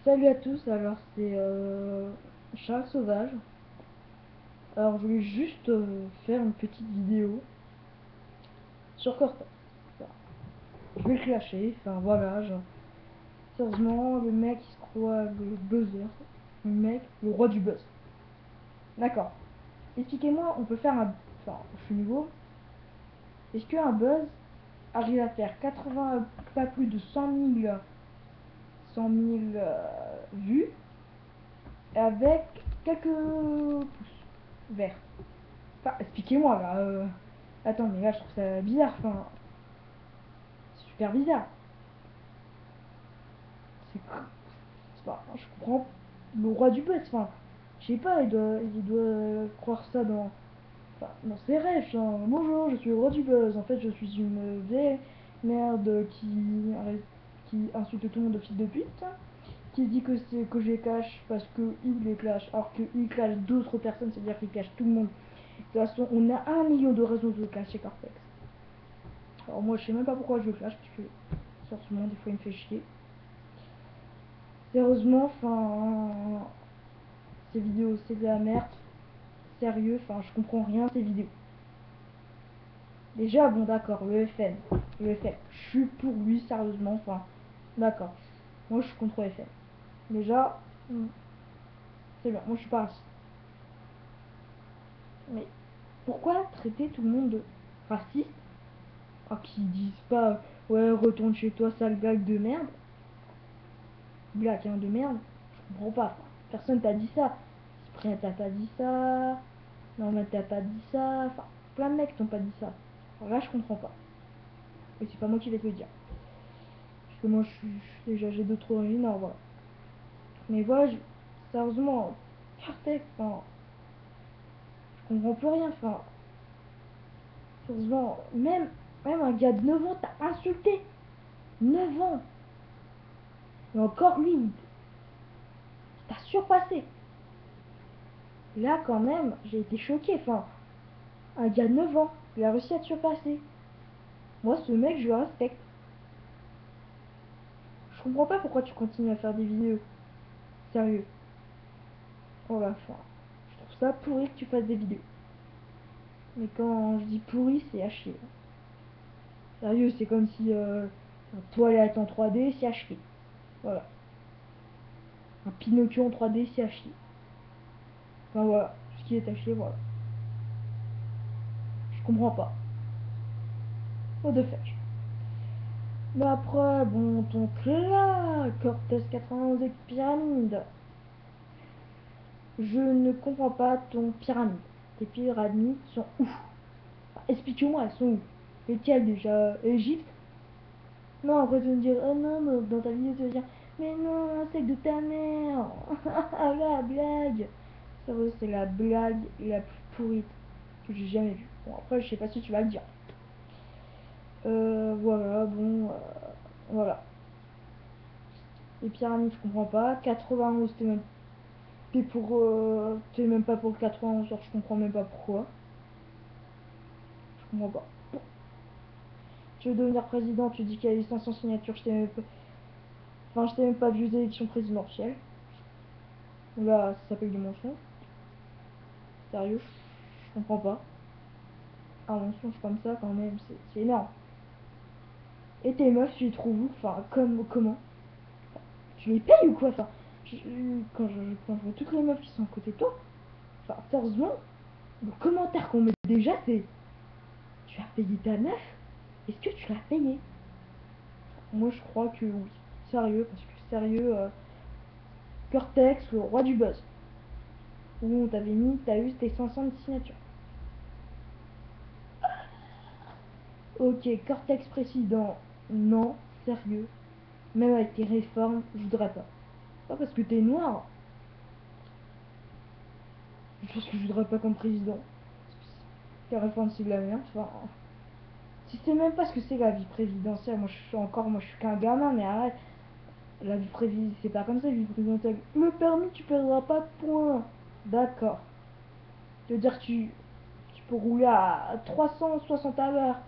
Salut à tous, alors c'est Charles Sauvage. Alors je voulais juste faire une petite vidéo sur Cortex. Voilà. Je vais le clasher, enfin voilà, genre, sérieusement, le mec il se croit le buzzer, le mec, le roi du buzz. D'accord. Expliquez-moi, on peut faire un... Enfin, je suis nouveau. Est-ce qu'un buzz arrive à faire 80, pas plus de 100 000 vues avec quelques pouces verts? Enfin, expliquez-moi là. Attends, mais là je trouve ça bizarre. Enfin, c'est super bizarre. C'est pas. Je comprends le roi du buzz. Enfin, je sais pas, il doit croire ça enfin, dans ses rêves. Genre, bonjour, je suis le roi du buzz. En fait, je suis une vieille merde qui insulte tout le monde de fil de pute. Qui dit que c'est que je les cache parce que il les cache, alors qu'il cache d'autres personnes, c'est-à-dire qu'il cache tout le monde. De toute façon, on a 1 million de raisons de cacher Cortex. Alors moi je sais même pas pourquoi je le clash, parce que sur ce monde des fois il me fait chier. Sérieusement, enfin, ces vidéos c'est de la merde. Sérieux, enfin je comprends rien ces vidéos. Déjà bon d'accord, le FN, je suis pour lui sérieusement, enfin d'accord. Moi je suis contre le FN. Déjà, c'est bien, moi je suis pas raciste. Mais pourquoi traiter tout le monde de raciste? Alors qu'ils disent pas ouais retourne chez toi sale blague de merde. Blague hein, de merde, je comprends pas. Personne t'a dit ça. Cyprien t'a pas dit ça. Norman t'a pas dit ça. Enfin, plein de mecs t'ont pas dit ça. Alors là, je comprends pas. Et c'est pas moi qui vais te le dire. Parce que moi, déjà, j'ai d'autres origines, alors voilà. Mais voilà, sérieusement, Cartex, enfin, je comprends plus rien. Enfin, sérieusement, même un gars de 9 ans t'a insulté. 9 ans. Et encore lui, il t'a surpassé. Là, quand même, j'ai été choqué. Enfin, un gars de 9 ans, il a réussi à te surpasser. Moi, ce mec, je le respecte. Je comprends pas pourquoi tu continues à faire des vidéos. Sérieux. Oh la fin. Je trouve ça pourri que tu fasses des vidéos. Mais quand je dis pourri, c'est à chier. Sérieux, c'est comme si un toilette en 3D, c'est à chier. Voilà. Un Pinocchio en 3D, c'est à chier. Enfin voilà. Ce qui est à chier, voilà. Je comprends pas. What the fuck. Mais après, bon, ton là, Cortez 91 avec pyramide. Je ne comprends pas ton pyramide. Tes pyramides sont où? Explique-moi, elles sont où? Lesquelles déjà? Égypte? Non, après tu vas me dire, oh non, mais dans ta vidéo tu vas dire, mais non, c'est de ta mère. Ah la blague. Ça va, c'est la blague la plus pourrie que j'ai jamais vue. Bon, après, je sais pas si tu vas le dire. Voilà, bon, voilà. Les pyramides, je comprends pas. 91, t'es même pas pour le 91, genre je comprends même pas pourquoi. Je comprends pas. Tu veux devenir président, tu dis qu'il y a les 500 signatures, je t'ai même pas... Enfin, je t'ai même pas vu aux élections présidentielles. Là, ça s'appelle du mensonge. Sérieux, je comprends pas. Un mensonge comme ça, quand même, c'est énorme. Et tes meufs, tu les trouves où? Enfin, comment? Tu les payes ou quoi? Enfin, quand je vois toutes les meufs qui sont à côté de toi, enfin, sérieusement, le commentaire qu'on met déjà, c'est tu as payé ta meuf? Est-ce que tu l'as payé? Moi, je crois que oui. Sérieux, parce que sérieux, Cortex, le roi du buzz. Où on t'avait mis, t'as eu tes 500 signatures. Ok, Cortex président, non, sérieux. Même avec tes réformes, je voudrais pas. Pas parce que t'es noir, parce que je voudrais pas comme président. Tes réformes c'est de la merde. Enfin, si c'est même pas ce que c'est la vie présidentielle, moi je suis qu'un gamin, mais arrête. La vie présidentielle, c'est pas comme ça, la vie présidentielle. Le permis, tu perdras pas de points. D'accord. Tu veux dire que tu peux rouler à 360 à l'heure.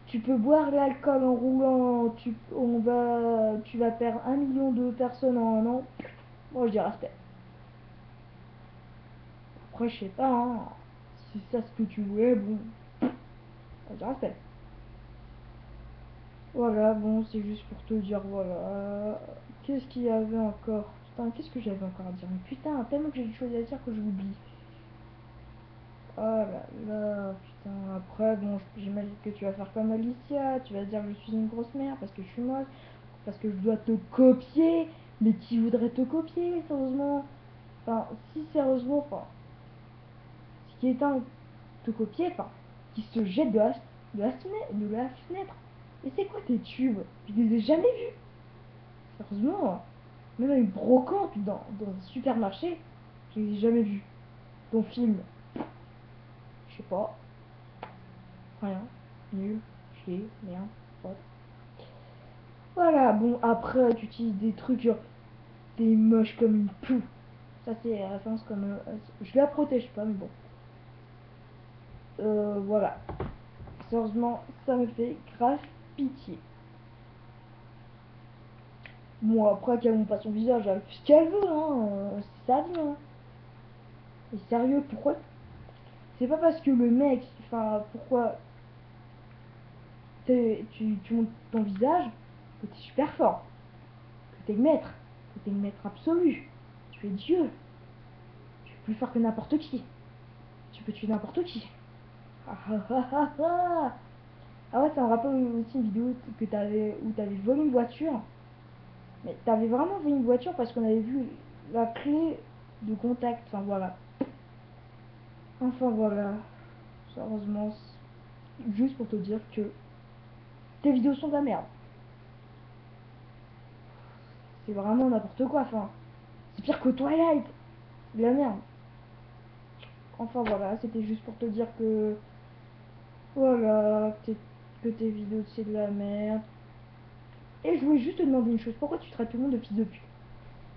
Tu peux boire l'alcool en roulant, tu vas perdre 1 million de personnes en un an. Moi je dis respect. Après je sais pas, hein, si c'est ça ce que tu voulais, bon, je dis respect. Voilà, bon, c'est juste pour te dire, voilà. Qu'est-ce qu'il y avait encore? Putain, qu'est-ce que j'avais encore à dire? Mais putain, tellement que j'ai des choses à dire que je l'oublie. Oh là là, putain, après, bon, j'imagine que tu vas faire comme Alicia, tu vas dire que je suis une grosse mère parce que je suis moche, parce que je dois te copier, mais qui voudrait te copier, sérieusement? Enfin, si sérieusement, enfin, ce qui est un te copier, enfin, qui se jette de la fenêtre. Et c'est quoi tes tubes? Je les ai jamais vus. Sérieusement, même une brocante dans un supermarché, je les ai jamais vus. Ton film, je sais pas, rien, nul, chier, merde, pote. Voilà, bon, après, tu utilises des trucs genre, t'es moche comme une poux. Ça, c'est référence comme. Je la protège pas, mais bon. Voilà. Sérieusement, ça me fait grave pitié. Bon, après, qu'elle montre pas son visage, elle fait ce qu'elle veut, hein. C'est sa vie, hein. Et sérieux, pourquoi? C'est pas parce que le mec. Enfin, pourquoi tu montres ton visage que t'es super fort, que t'es le maître, que t'es le maître absolu. Tu es Dieu. Tu es plus fort que n'importe qui. Tu peux tuer n'importe qui. Ah ah ah ah ah. Ah ouais, ça me rappelle aussi une vidéo où t'avais volé une voiture. Mais t'avais vraiment volé une voiture parce qu'on avait vu la clé de contact. Enfin voilà. Enfin voilà. Sérieusement, juste pour te dire que tes vidéos sont de la merde. C'est vraiment n'importe quoi. Enfin, c'est pire que Twilight. C'est de la merde. Enfin voilà, c'était juste pour te dire que voilà, que tes vidéos c'est de la merde. Et je voulais juste te demander une chose, pourquoi tu traites tout le monde de fils de pute?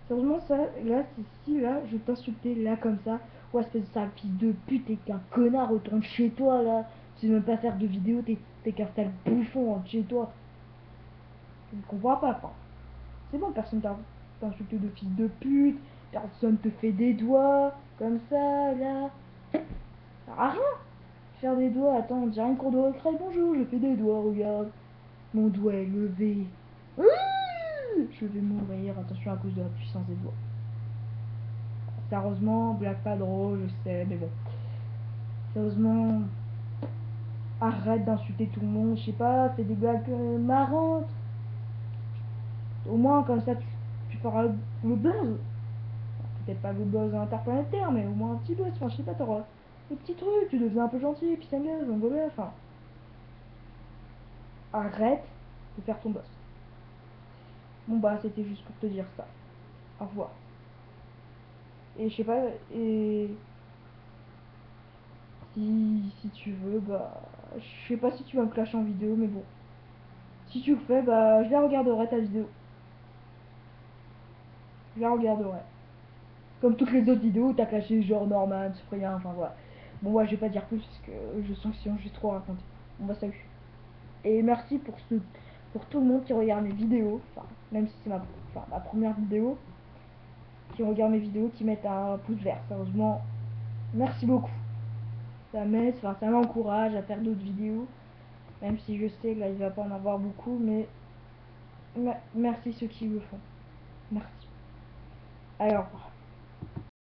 Sérieusement, ça, là, si là, je t'insultais là comme ça, ouais, espèce de sale fils de pute, t'es qu'un connard, retourne chez toi là, tu sais même pas faire de vidéo, t'es qu'un sale bouffon rentre chez toi. Je ne comprends pas, enfin. C'est bon, personne t'a insulté de fils de pute, personne te fait des doigts, comme ça, là. Ça sert à rien. Faire des doigts, attends, on dirait une cour de récré, bonjour, je fais des doigts, regarde. Mon doigt est levé. Je vais mourir, attention à cause de la puissance des doigts. Sérieusement, blague pas drôle, je sais, mais bon. Sérieusement, arrête d'insulter tout le monde, je sais pas, fais des blagues marrantes. Au moins, comme ça, tu feras le buzz. Peut-être pas le buzz interplanétaire, mais au moins un petit buzz. Enfin, je sais pas, t'auras des petits trucs, tu deviens un peu gentil, puis c'est mieux, donc voilà, enfin. Arrête de faire ton buzz. Bon bah, c'était juste pour te dire ça. Au revoir. Et je sais pas, et si tu veux, bah, je sais pas si tu vas me clasher en vidéo, mais bon. Si tu le fais, bah, je la regarderai ta vidéo. Je la regarderai. Comme toutes les autres vidéos où t'as clashé genre Norman, Cyprien, enfin voilà. Bon, ouais, je vais pas dire plus parce que je sens que sinon j'ai trop raconté. On va salut. Et merci pour tout le monde qui regarde mes vidéos, enfin, même si c'est ma première vidéo, qui regarde mes vidéos, qui mettent un pouce vert. Sérieusement, merci beaucoup. Ça m'aide, enfin, ça m'encourage à faire d'autres vidéos, même si je sais que là il va pas en avoir beaucoup, mais merci ceux qui le font. Merci. Alors.